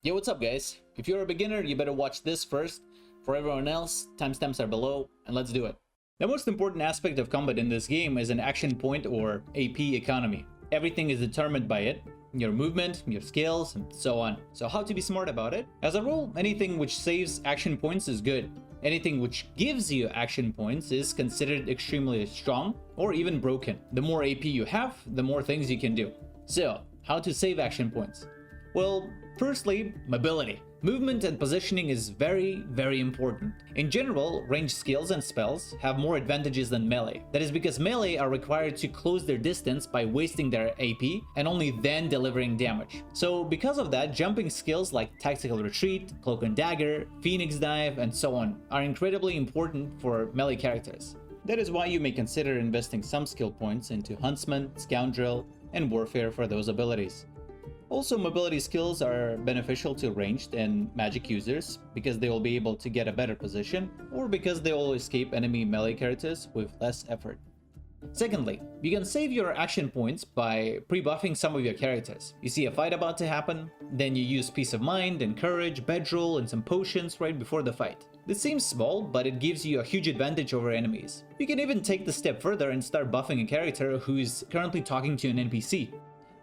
Yo, what's up guys? If you're a beginner, you better watch this first. For everyone else, timestamps are below, and let's do it. The most important aspect of combat in this game is an action point or AP economy. Everything is determined by it. Your movement, your skills, and so on. So how to be smart about it? As a rule, anything which saves action points is good. Anything which gives you action points is considered extremely strong or even broken. The more AP you have, the more things you can do. So, how to save action points? Well, firstly, mobility. Movement and positioning is very important. In general, ranged skills and spells have more advantages than melee. That is because melee are required to close their distance by wasting their AP and only then delivering damage. So because of that, jumping skills like Tactical Retreat, Cloak and Dagger, Phoenix Dive, and so on are incredibly important for melee characters. That is why you may consider investing some skill points into Huntsman, Scoundrel, and Warfare for those abilities. Also, mobility skills are beneficial to ranged and magic users because they will be able to get a better position, or because they will escape enemy melee characters with less effort. Secondly, you can save your action points by pre-buffing some of your characters. You see a fight about to happen, then you use Peace of Mind and Courage, Bedroll, and some potions right before the fight. This seems small, but it gives you a huge advantage over enemies. You can even take the step further and start buffing a character who is currently talking to an NPC.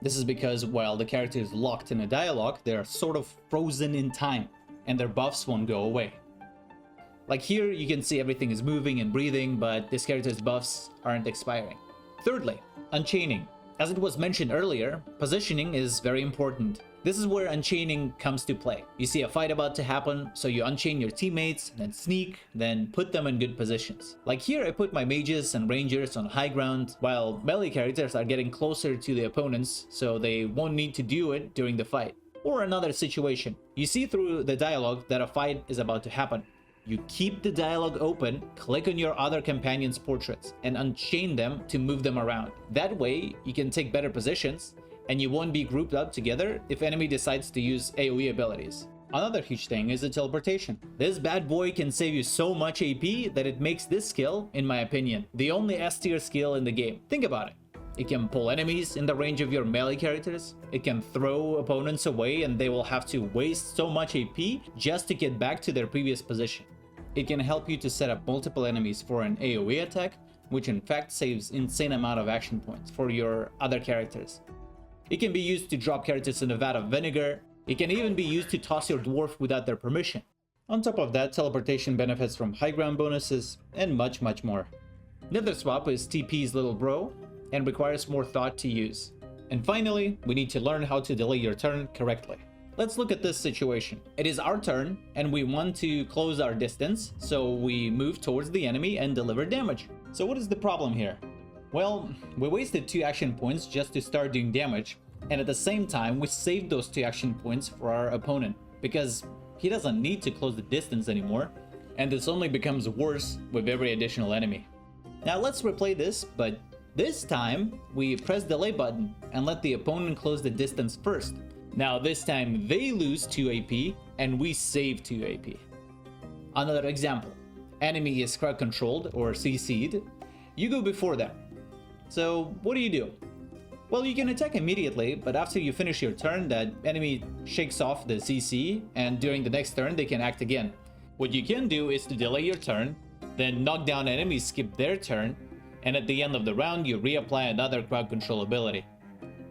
This is because while the character is locked in a dialogue, they are sort of frozen in time, and their buffs won't go away. Like here, you can see everything is moving and breathing, but this character's buffs aren't expiring. Thirdly, Unchaining. As it was mentioned earlier, positioning is very important. This is where Unchaining comes to play. You see a fight about to happen, so you unchain your teammates, then sneak, then put them in good positions. Like here, I put my mages and rangers on high ground, while melee characters are getting closer to the opponents, so they won't need to do it during the fight. Or another situation. You see through the dialogue that a fight is about to happen. You keep the dialogue open, click on your other companions' portraits, and unchain them to move them around. That way, you can take better positions, and you won't be grouped up together if enemy decides to use AoE abilities. Another huge thing is the teleportation. This bad boy can save you so much AP that it makes this skill, in my opinion, the only S tier skill in the game. Think about it. It can pull enemies in the range of your melee characters. It can throw opponents away and they will have to waste so much AP just to get back to their previous position. It can help you to set up multiple enemies for an AoE attack, which in fact saves insane amount of action points for your other characters. It can be used to drop characters in a vat of vinegar. It can even be used to toss your dwarf without their permission. On top of that, teleportation benefits from high ground bonuses and much more. Nether Swap is TP's little bro and requires more thought to use. And finally, we need to learn how to delay your turn correctly. Let's look at this situation. It is our turn and we want to close our distance, so we move towards the enemy and deliver damage. So what is the problem here? Well, we wasted 2 action points just to start doing damage, and at the same time we saved those 2 action points for our opponent because he doesn't need to close the distance anymore, and this only becomes worse with every additional enemy. Now let's replay this, but this time we press delay button and let the opponent close the distance first. Now this time they lose 2 AP and we save 2 AP. Another example. Enemy is crowd controlled or CC'd. You go before them. So what do? Well, you can attack immediately, but after you finish your turn, that enemy shakes off the CC, and during the next turn they can act again. What you can do is to delay your turn, then knock down enemies skip their turn, and at the end of the round you reapply another crowd control ability.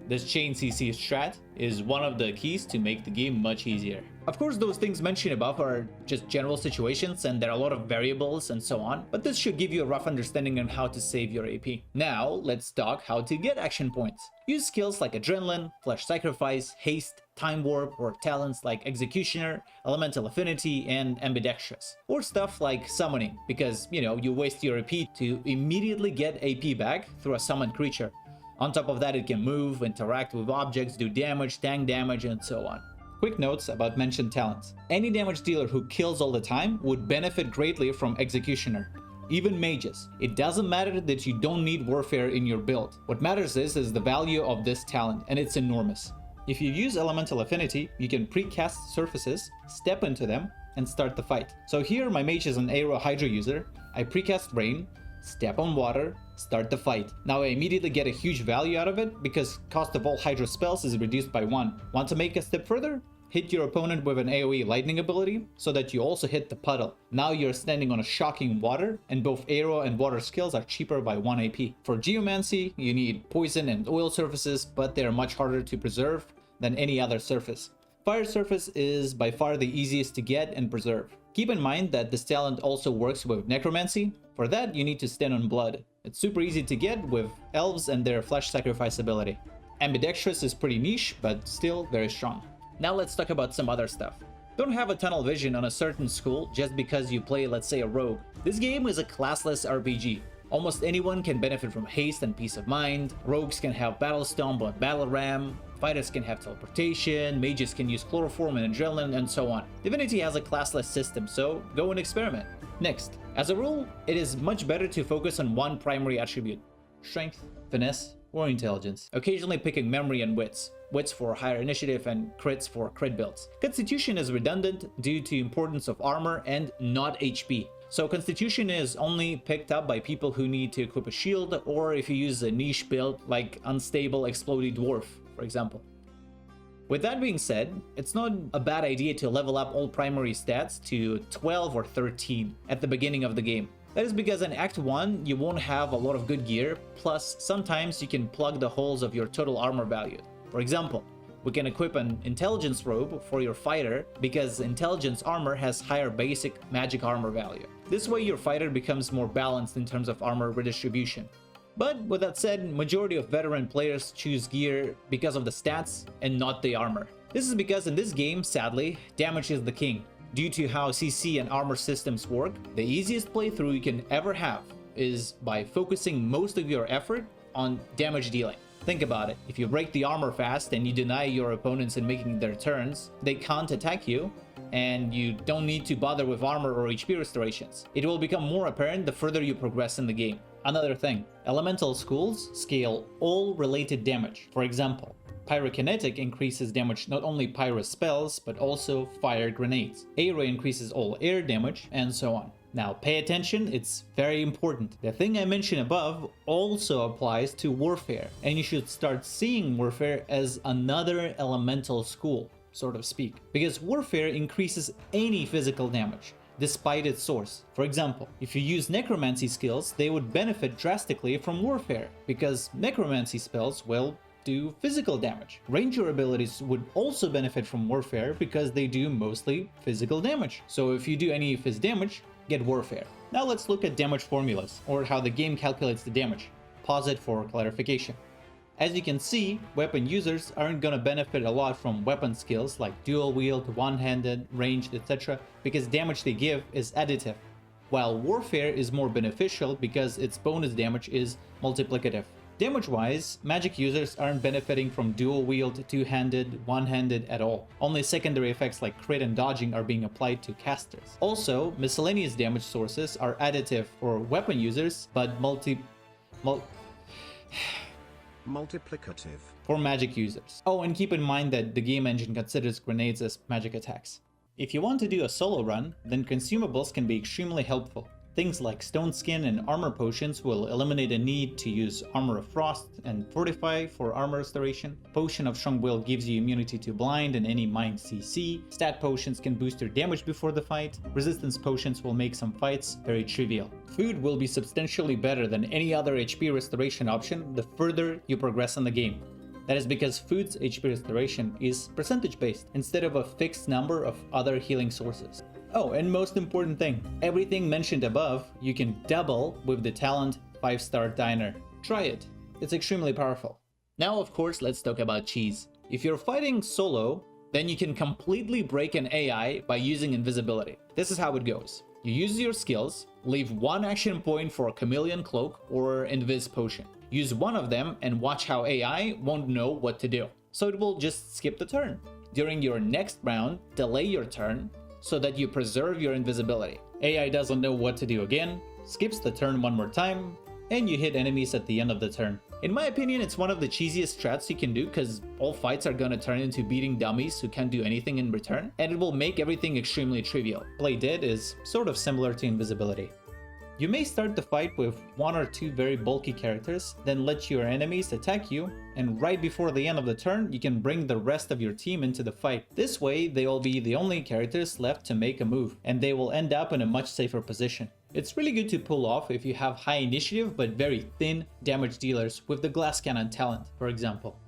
This chain CC strat is one of the keys to make the game much easier. Of course, those things mentioned above are just general situations and there are a lot of variables and so on, but this should give you a rough understanding on how to save your AP. Now, let's talk how to get action points. Use skills like Adrenaline, Flesh Sacrifice, Haste, Time Warp, or talents like Executioner, Elemental Affinity, and Ambidextrous. Or stuff like Summoning, because, you waste your AP to immediately get AP back through a summoned creature. On top of that, it can move, interact with objects, do damage, tank damage, and so on. Quick notes about mentioned talents. Any damage dealer who kills all the time would benefit greatly from Executioner. Even mages. It doesn't matter that you don't need Warfare in your build. What matters is the value of this talent, and it's enormous. If you use Elemental Affinity, you can precast surfaces, step into them, and start the fight. So here my mage is an Aero Hydra user. I precast Rain, step on water, start the fight. Now I immediately get a huge value out of it because cost of all Hydra spells is reduced by 1. Want to make a step further? hit your opponent with an AoE lightning ability so that you also hit the puddle. Now you're standing on a shocking water, and both aero and water skills are cheaper by 1 AP. For Geomancy, you need poison and oil surfaces, but they are much harder to preserve than any other surface. Fire surface is by far the easiest to get and preserve. Keep in mind that this talent also works with Necromancy. For that, you need to stand on blood. It's super easy to get with elves and their flesh sacrifice ability. Ambidextrous is pretty niche, but still very strong. Now let's talk about some other stuff. Don't have a tunnel vision on a certain school just because you play, let's say, a rogue. This game is a classless RPG. Almost anyone can benefit from haste and peace of mind. Rogues can have battle stomp on battle ram. Fighters can have teleportation. Mages can use chloroform and adrenaline, and so on. Divinity has a classless system, so go and experiment. Next, as a rule, it is much better to focus on one primary attribute: strength, finesse, or intelligence. Occasionally picking memory and wits. Wits for higher initiative and crits for crit builds. Constitution is redundant due to importance of armor and not HP. So Constitution is only picked up by people who need to equip a shield, or if you use a niche build like Unstable Explodey Dwarf, for example. With that being said, it's not a bad idea to level up all primary stats to 12 or 13 at the beginning of the game. That is because in Act 1 you won't have a lot of good gear, plus sometimes you can plug the holes of your total armor value. For example, we can equip an intelligence robe for your fighter because intelligence armor has higher basic magic armor value. This way your fighter becomes more balanced in terms of armor redistribution. But with that said, majority of veteran players choose gear because of the stats and not the armor. This is because in this game, sadly, damage is the king. Due to how CC and armor systems work, the easiest playthrough you can ever have is by focusing most of your effort on damage dealing. Think about it. If you break the armor fast and you deny your opponents in making their turns, they can't attack you, and you don't need to bother with armor or HP restorations. It will become more apparent the further you progress in the game. Another thing, elemental schools scale all related damage. For example, Pyrokinetic increases damage not only pyro spells, but also fire grenades. Aero increases all air damage, and so on. Now pay attention, it's very important. The thing I mentioned above also applies to Warfare, and you should start seeing Warfare as another elemental school, so to speak. Because Warfare increases any physical damage, despite its source. For example, if you use Necromancy skills, they would benefit drastically from Warfare, because Necromancy spells will do physical damage. Ranger abilities would also benefit from Warfare because they do mostly physical damage. So if you do any phys damage, get Warfare. Now let's look at damage formulas, or how the game calculates the damage. Pause it for clarification. As you can see, weapon users aren't gonna benefit a lot from weapon skills like dual wield, one-handed, ranged, etc. because damage they give is additive, while Warfare is more beneficial because its bonus damage is multiplicative. Damage-wise, magic users aren't benefiting from dual-wield, two-handed, one-handed at all. Only secondary effects like crit and dodging are being applied to casters. Also, miscellaneous damage sources are additive for weapon users, but multiplicative for magic users. Oh, and keep in mind that the game engine considers grenades as magic attacks. If you want to do a solo run, then consumables can be extremely helpful. Things like Stone Skin and Armor Potions will eliminate a need to use Armor of Frost and Fortify for armor restoration. Potion of Strong Will gives you immunity to Blind and any Mind CC. Stat Potions can boost your damage before the fight. Resistance Potions will make some fights very trivial. Food will be substantially better than any other HP restoration option the further you progress in the game. That is because food's HP restoration is percentage based instead of a fixed number of other healing sources. Oh, and most important thing, everything mentioned above you can double with the talent 5-star diner. Try it, it's extremely powerful. Now of course let's talk about cheese. If you're fighting solo, then you can completely break an AI by using invisibility. This is how it goes. You use your skills, leave one action point for a Chameleon Cloak or Invis Potion. Use one of them and watch how AI won't know what to do. So it will just skip the turn. During your next round, delay your turn so that you preserve your invisibility. AI doesn't know what to do again, skips the turn one more time, and you hit enemies at the end of the turn. In my opinion, it's one of the cheesiest strats you can do because all fights are gonna turn into beating dummies who can't do anything in return, and it will make everything extremely trivial. Play dead is sort of similar to invisibility. You may start the fight with 1 or 2 very bulky characters, then let your enemies attack you, and right before the end of the turn, you can bring the rest of your team into the fight. This way, they will be the only characters left to make a move, and they will end up in a much safer position. It's really good to pull off if you have high initiative but very thin damage dealers with the glass cannon talent, for example.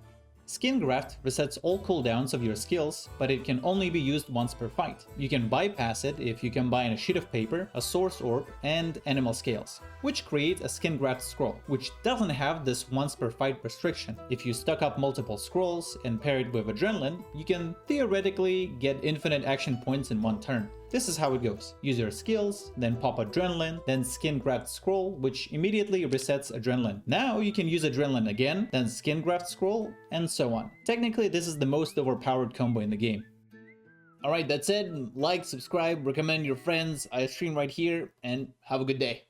Skin Graft resets all cooldowns of your skills, but it can only be used once per fight. You can bypass it if you combine a sheet of paper, a source orb, and animal scales, which create a Skin Graft scroll, which doesn't have this once per fight restriction. If you stock up multiple scrolls and pair it with Adrenaline, you can theoretically get infinite action points in one turn. This is how it goes. Use your skills, then pop Adrenaline, then Skin Graft Scroll, which immediately resets Adrenaline. Now you can use Adrenaline again, then Skin Graft Scroll, and so on. Technically, this is the most overpowered combo in the game. Alright, that's it. Like, subscribe, recommend your friends. I stream right here, and have a good day.